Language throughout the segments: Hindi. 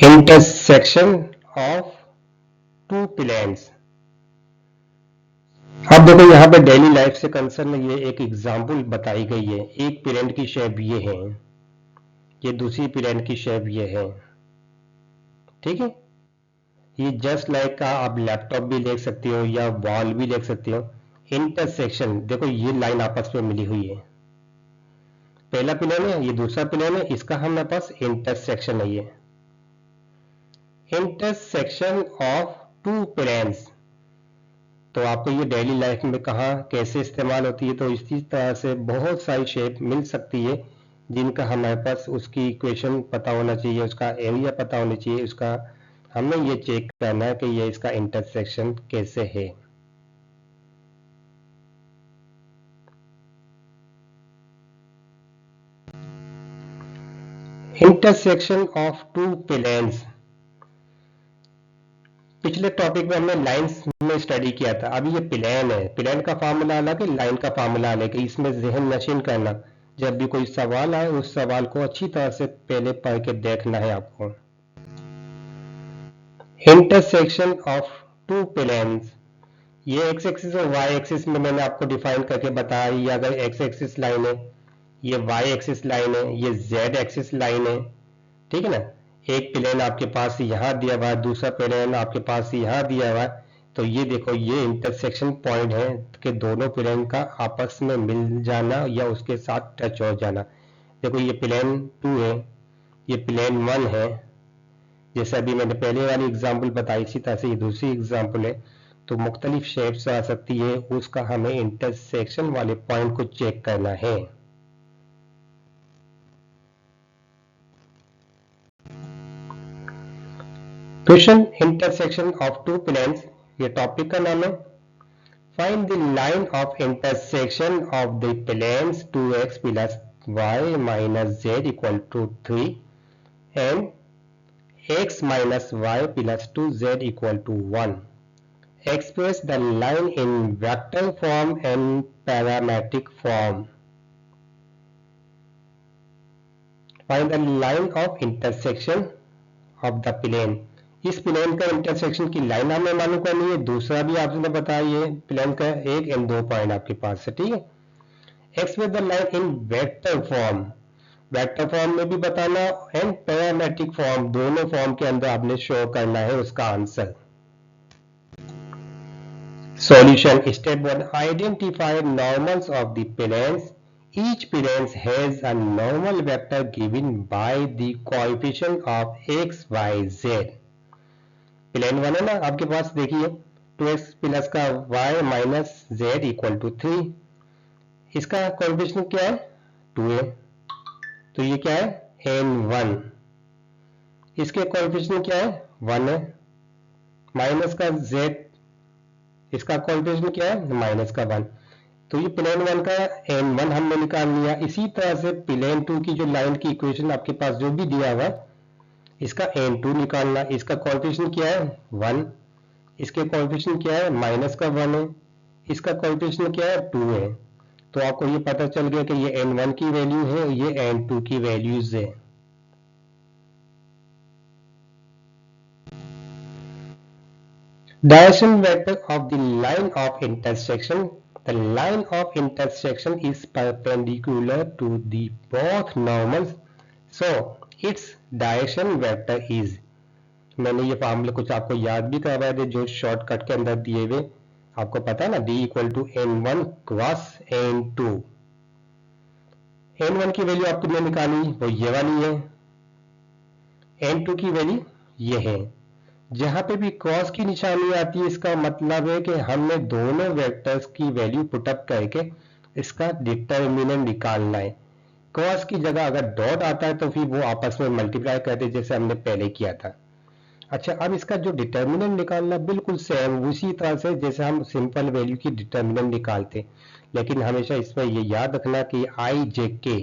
Intersection of two planes. अब देखो यहाँ पे डेली लाइफ से कंसर्न ये एक एग्जांपल बताई गई है। एक प्लेन की शेप ये है, ये दूसरी प्लेन की शेप ये है, ठीक है। ये जस्ट लाइक का आप लैपटॉप भी ले सकते हो या वॉल भी ले सकते हो। इंटरसेक्शन देखो, ये लाइन आपस में मिली हुई है, पहला प्लेन है, ये दूसरा प्लेन है, इसका हमारे पास इंटरसेक्शन है। ये इंटरसेक्शन ऑफ टू प्लेन्स, तो आपको ये डेली लाइफ में कहाँ कैसे इस्तेमाल होती है, तो इसी तरह से बहुत सारी शेप मिल सकती है जिनका हमारे पास उसकी इक्वेशन पता होना चाहिए, उसका एरिया पता होना चाहिए, उसका हमें ये चेक करना है कि ये इसका इंटरसेक्शन कैसे है। इंटरसेक्शन ऑफ टू प्लेन्स, पिछले टॉपिक में हमने लाइंस में स्टडी किया था। अभी ये प्लेन है, प्लेन का फार्मूला अलग है, लाइन का फार्मूला अलग है। इसमें जहन नशीन करना, जब भी कोई सवाल आए उस सवाल को अच्छी तरह से पहले पढ़ के देखना है आपको। इंटरसेक्शन ऑफ टू प्लेन्स, ये एक्स एक्सिस और वाई एक्सिस में मैंने आपको डिफाइन करके बताया। ये अगर एक्स एक्सिस लाइन है, ये वाई एक्सिस लाइन है, ये जेड एक्सिस लाइन है, ठीक है ना। एक प्लेन आपके पास यहाँ दिया हुआ है, दूसरा प्लेन आपके पास यहाँ दिया हुआ है, तो ये देखो ये इंटरसेक्शन पॉइंट है कि दोनों प्लेन का आपस में मिल जाना या उसके साथ टच हो जाना। देखो ये प्लेन 2 है, ये प्लेन 1 है, जैसे अभी मैंने पहले वाली एग्जांपल बताई, इसी तरह से ये दूसरी एग्जांपल है। तो मुख्तलिफ शेप्स आ सकती है, उसका हमें इंटरसेक्शन वाले पॉइंट को चेक करना है। Question intersection of two planes, ये टॉपिक का नाम है। Find the line of intersection of the planes 2x plus y minus z equal to 3 and x minus y plus 2z equal to 1. Express the line in vector form and parametric form. Find the line of intersection of the plane. इस प्लेन का इंटरसेक्शन की लाइन हमें मालूम करनी है। दूसरा भी आपने बताया, ये प्लेन का एक एंड दो पॉइंट आपके पास है, ठीक है। Express the line in vector form, vector form में भी बताना एंड पैरामेट्रिक फॉर्म, दोनों फॉर्म के अंदर आपने शो करना है उसका answer. Solution step 1, identify normals of the planes. Each plane has a normal vector given by the coefficient of x, y, z. Plane 1 है ना आपके पास, देखिए 2x प्लस का y minus z equal to 3, इसका कोएफिशिएंट क्या है 2 है, तो ये क्या है n1, इसके कोएफिशिएंट क्या है 1 है, माइनस का z, इसका कोएफिशिएंट क्या है माइनस का 1, तो ये प्लेन 1 का n1 हमने निकाल लिया। इसी तरह से प्लेन 2 की जो लाइन की इक्वेशन आपके पास जो भी दिया हुआ, इसका n2 निकालना, इसका कोएफिशिएंट क्या है 1, इसके कोएफिशिएंट क्या है माइनस का 1 है, इसका कोएफिशिएंट क्या है 2 है। तो आपको ये पता चल गया कि ये n1 की वैल्यू है, ये n2 की वैल्यूज है। Direction vector of the line of intersection. The line of intersection is perpendicular to the both normals, so its direction vector is. मैंने ये फार्मूले कुछ आपको याद भी करवाए थे जो शॉर्टकट के अंदर दिए हुए, आपको पता है ना, d equal to n1 cross n2। n1 की वैल्यू आपने निकाली वो ये वाली है, n2 की वैल्यू ये है। जहां पे भी क्रॉस की निशानी आती है, इसका मतलब है कि हमने दोनों वेक्टर्स की वैल्यू पुटअप करके इसका डिटर्मिनेंट निकालना है। क्रॉस की जगह अगर डॉट आता है तो फिर वो आपस में मल्टीप्लाई करते जैसे हमने पहले किया था। अच्छा, अब इसका जो डिटर्मिनेंट निकालना बिल्कुल सेम उसी तरह से जैसे हम सिंपल वैल्यू की डिटर्मिनेंट निकालते, लेकिन हमेशा इसमें ये याद रखना कि आई जे के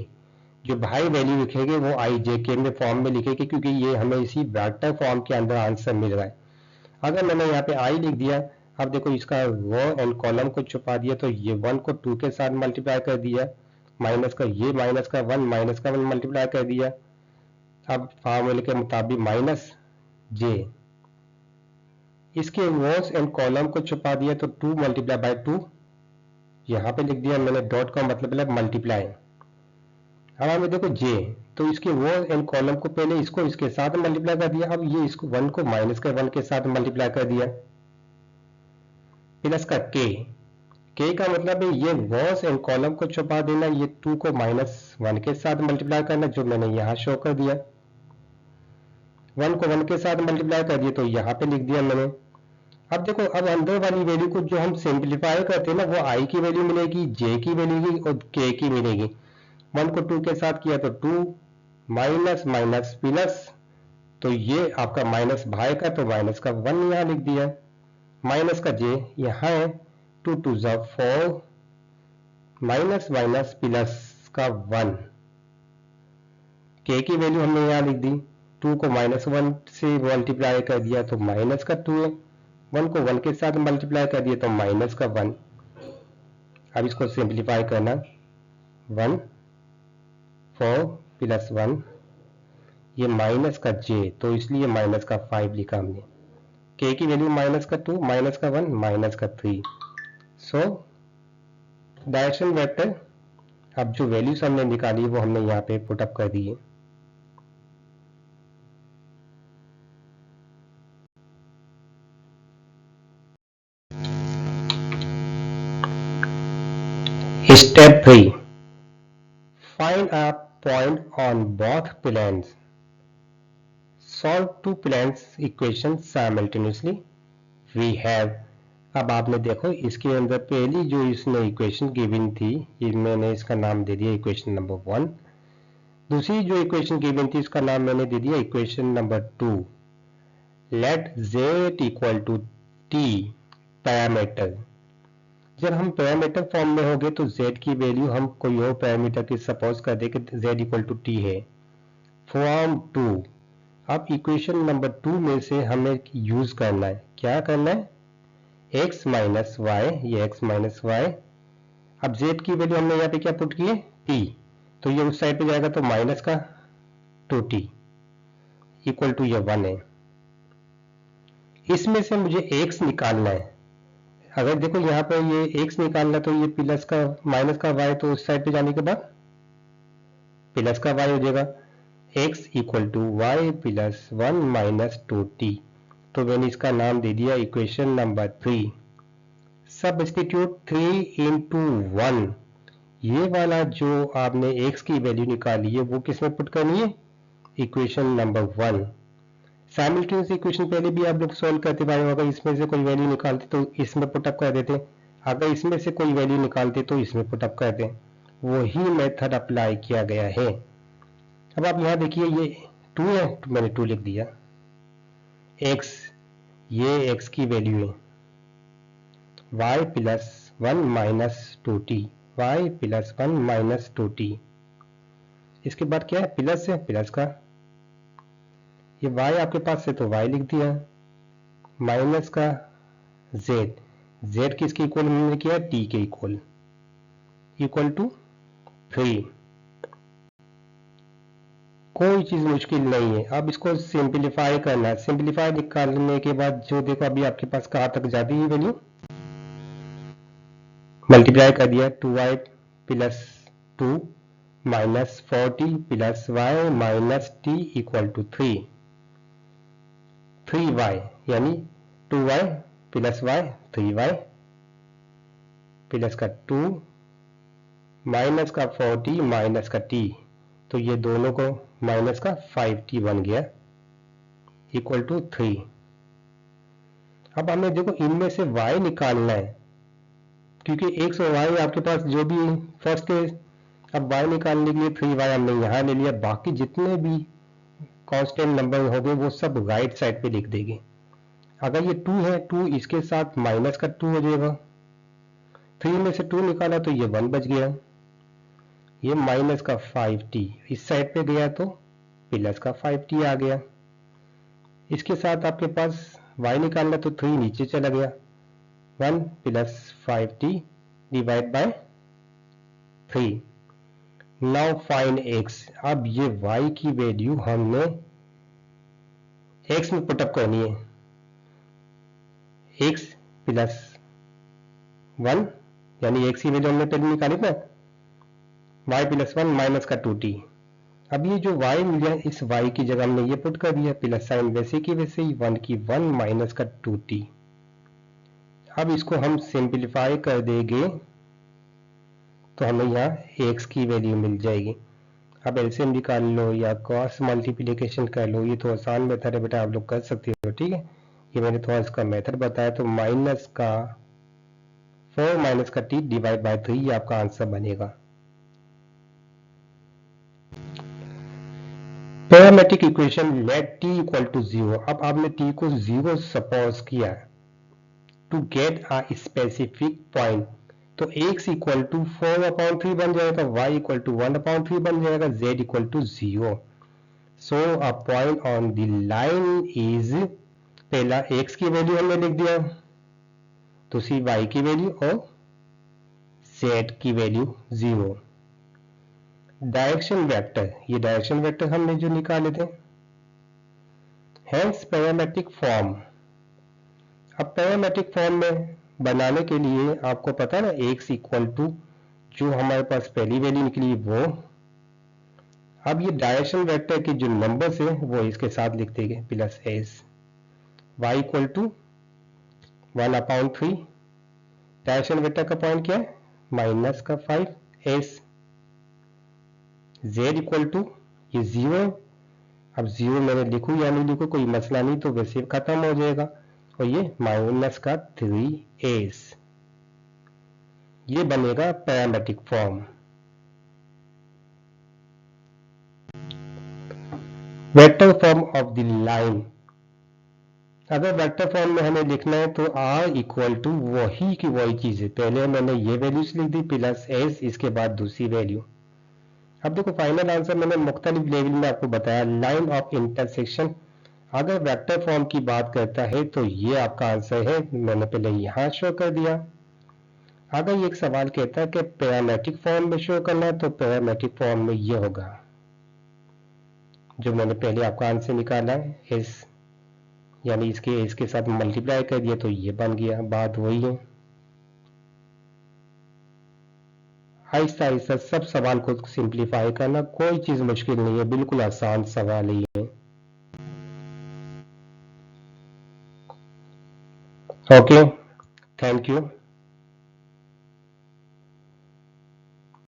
जो भाई वैल्यू लिखेंगे वो आई जे के में फॉर्म में लिखेंगे, क्योंकि ये हमें इसी वेक्टर फॉर्म के अंदर आंसर मिल रहा है। अगर मैंने यहाँ पे आई लिख दिया, अब देखो इसका रो एंड कॉलम को छुपा दिया, तो ये 1 को 2 के साथ मल्टीप्लाई कर दिया माइनस का ये माइनस का 1 मल्टीप्लाई कर दिया। अब फार्मूले के मुताबिक माइनस जे, इसके रोज एंड कॉलम को छुपा दिया तो 2 मल्टीप्लाई बाय 2 यहाँ पे लिख दिया मैंने, डॉट का मतलब है मल्टीप्लाई। अब हमें देखो जे, तो इसके रोज एंड कॉलम को पहले इसको इसके साथ मल्टीप्लाई कर दिया, अब ये इसको 1 को माइनस का 1 के साथ मल्टीप्लाई कर दिया, प्लस का के का मतलब है ये रोज एंड कॉलम को छुपा देना, ये 2 को -1 के साथ मल्टीप्लाई करना, जो मैंने यहाँ शो कर दिया। 1 को 1 के साथ मल्टीप्लाई कर दिया तो यहाँ पे लिख दिया मैंने। अब देखो, अब अंदर वाली वैल्यू को जो हम सिंप्लीफाई करते हैं ना, वो आई की वैल्यू मिलेगी, जे की मिलेगी और के की मिलेगी। 1 को 2 के साथ किया तो 2 माइनस माइनस प्लस, तो ये आपका माइनस भाई का, तो माइनस का 1 यहाँ लिख दिया, माइनस का जे यहाँ है, 2 2 जा 4 माइनस माइनस प्लस का 1, के की वैल्यू हमने यहाँ लिख दी, 2 को -1 से मल्टीप्लाई कर दिया तो माइनस का 2 है, 1 को 1 के साथ मल्टीप्लाई कर दिया तो माइनस का 1। अब इसको सिंप्लीफाई करना, 1 4 प्लस 1, ये माइनस का जे, तो इसलिए माइनस का 5 लिखा हमने, के की वैल्यू माइनस का 2 माइनस का 1 माइनस का 3। सो डायरेक्शन वेक्टर, अब जो वैल्यूज हमने निकाली वो हमने यहाँ पे पुट अप कर दी है। Step 3. Find a point on both planes. Solve two planes equations simultaneously. We have, अब आपने देखो इसके अंदर पहली जो इसने इक्वेशन गिवन थी, मैंने इसका नाम दे दिया इक्वेशन नंबर 1। दूसरी जो इक्वेशन गिवन थी इसका नाम मैंने दे दिया equation number 2। Let z equal to t parameter. जब हम पैरामीटर फॉर्म में होंगे तो z की वैल्यू हम कोई और पैरामीटर की सपोज कर दे कि z इक्वल टू t है। फॉर्म 2, अब इक्वेशन नंबर 2 में से हमें यूज करना है, क्या करना है, x माइनस वाई, ये x माइनस वाई। अब z की वैल्यू हमने यहाँ पे क्या पुट की है, t, तो ये उस साइड पे जाएगा तो माइनस का 2t इक्वल टू ये 1 है। इसमें से मुझे x निकालना है। अगर देखो यहाँ पर ये x निकालना तो ये प्लस का माइनस का y, तो उस साइड पे जाने के बाद प्लस का y हो जाएगा, x equal to y plus 1 minus 2t। तो मैंने इसका नाम दे दिया इक्वेशन नंबर 3। सब्स्टिट्यूट 3 इंटू 1, ये वाला जो आपने x की वैल्यू निकाली है वो किसमें पुट करनी है, इक्वेशन नंबर 1। साइमल्टेनियस इक्वेशन पहले भी आप लोग सॉल्व करते भाई, अगर इसमें से कोई वैल्यू निकालते तो इसमें पुटअप कर देते, अगर इसमें से कोई वैल्यू निकालते तो इसमें पुटअप कर दें, वही मेथड अप्लाई किया गया है। अब आप यहाँ देखिए ये 2 है तो मैंने 2 लिख दिया, x, ये x की वैल्यू है, y plus 1 minus 2t, y plus 1 minus 2t। इसके बाद क्या है, प्लस है, प्लस का ये y आपके पास है तो y लिख दिया, माइनस का z किसके इक्वल हमने किया, t के इक्वल, इक्वल टू 3। कोई चीज मुश्किल नहीं है। अब इसको सिंप्लीफाई करना है, सिंप्लीफाई निकालने के बाद जो देखो अभी आपके पास कहाँ तक जाती है वैल्यू, मल्टीप्लाई कर दिया, 2y plus 2 minus 4t plus y minus t equal to 3, 3y यानी 2y plus y 3y plus का 2 माइनस का 4t माइनस का t, तो ये दोनों को माइनस का 5t बन गया इक्वल टू 3। अब हमें देखो इनमें से y निकालना है, क्योंकि x और y आपके पास जो भी फर्स्ट के, अब y निकालने के लिए 3y हमने यहाँ ले लिया, बाकी जितने भी कांस्टेंट नंबर हो गए वो सब राइट साइड पे लिख देंगे। अगर ये 2 है, 2 इसके साथ माइनस का 2 हो जाएगा, 3 में से 2 निकाला तो ये 1 बच गया, ये माइनस का 5t इस साइड पे गया तो प्लस का 5t आ गया। इसके साथ आपके पास y निकालना तो 3 नीचे चला गया, 1 plus 5t divide by 3, now find x। अब ये y की वैल्यू हमने x में पुटअप करनी है, x प्लस 1, यानी x की वैल्यू हमने पहले निकाली ना, y प्लस 1 माइनस का 2t। अब ये जो y मिल गया, इस y की जगह हमने ये पुट कर दिया, प्लस साइन वैसे की वैसे ही, 1 की 1 माइनस का 2t। अब इसको हम सिंप्लीफाई कर देंगे तो हमें यहाँ x की वैल्यू मिल जाएगी। अब एलसीएम निकाल लो या क्रॉस मल्टीप्लिकेशन कर लो, ये तो आसान मेथड है बेटा, आप लोग कर सकते हो, ठीक है। ये मैंने थोड़ा इसका मेथड बताया, तो माइनस का 4 माइनस का t डिवाइड बाय 3, ये आपका आंसर बनेगा। Parametric equation let t equal to 0। अब आपने t को 0 सपोज किया to get a specific point, तो x इक्वल टू 4/3 बन जाएगा, y इक्वल टू 1/3 बन जाएगा, z equal to 0। So a point on the line is, पहला x की वैल्यू हमने लिख दिया, दूसरी y की वैल्यू और z की वैल्यू 0। डायरेक्शन वेक्टर, ये डायरेक्शन वेक्टर हमने जो निकाले थे, हेंस पैरामेट्रिक फॉर्म। अब पैरामेट्रिक फॉर्म में बनाने के लिए आपको पता है ना, x इक्वल टू जो हमारे पास पहली वैल्यू निकली वो, अब ये डायरेक्शन वेक्टर के जो नंबर्स है वो इसके साथ लिख देंगे, plus s, y equal to 1/3, direction vector का पॉइंट क्या है, माइनस का 5 एस, z इक्वल टू ये 0, अब 0 मैंने लिखूं या नहीं लिखूं कोई मसला नहीं, तो वैसे खत्म हो जाएगा, और ये माइनस का 3s, ये बनेगा parametric form. Vector form of the line, अगर वेक्टर फॉर्म में हमें लिखना है तो r इक्वल टू वही की वही चीज है, पहले मैंने ये वैल्यूज लिख दी प्लस s, इसके बाद दूसरी वैल्यू। अब देखो फाइनल आंसर मैंने मुख्तलिफ लेवल में आपको बताया, लाइन ऑफ इंटरसेक्शन अगर वेक्टर फॉर्म की बात करता है तो ये आपका आंसर है, मैंने पहले यहाँ शो कर दिया। अगर ये एक सवाल कहता है कि पैरामेट्रिक फॉर्म में शो करना है, तो पैरामेट्रिक फॉर्म में ये होगा जो मैंने पहले आपका आंसर निकाला है, एस, यानी इसके साथ मल्टीप्लाई कर दिया तो ये बन गया, बात वही है। आहिस्ता आहिस्ता सब सवाल को सिंप्लीफाई करना, कोई चीज मुश्किल नहीं है, बिल्कुल आसान सवाल ही है। Okay, thank you.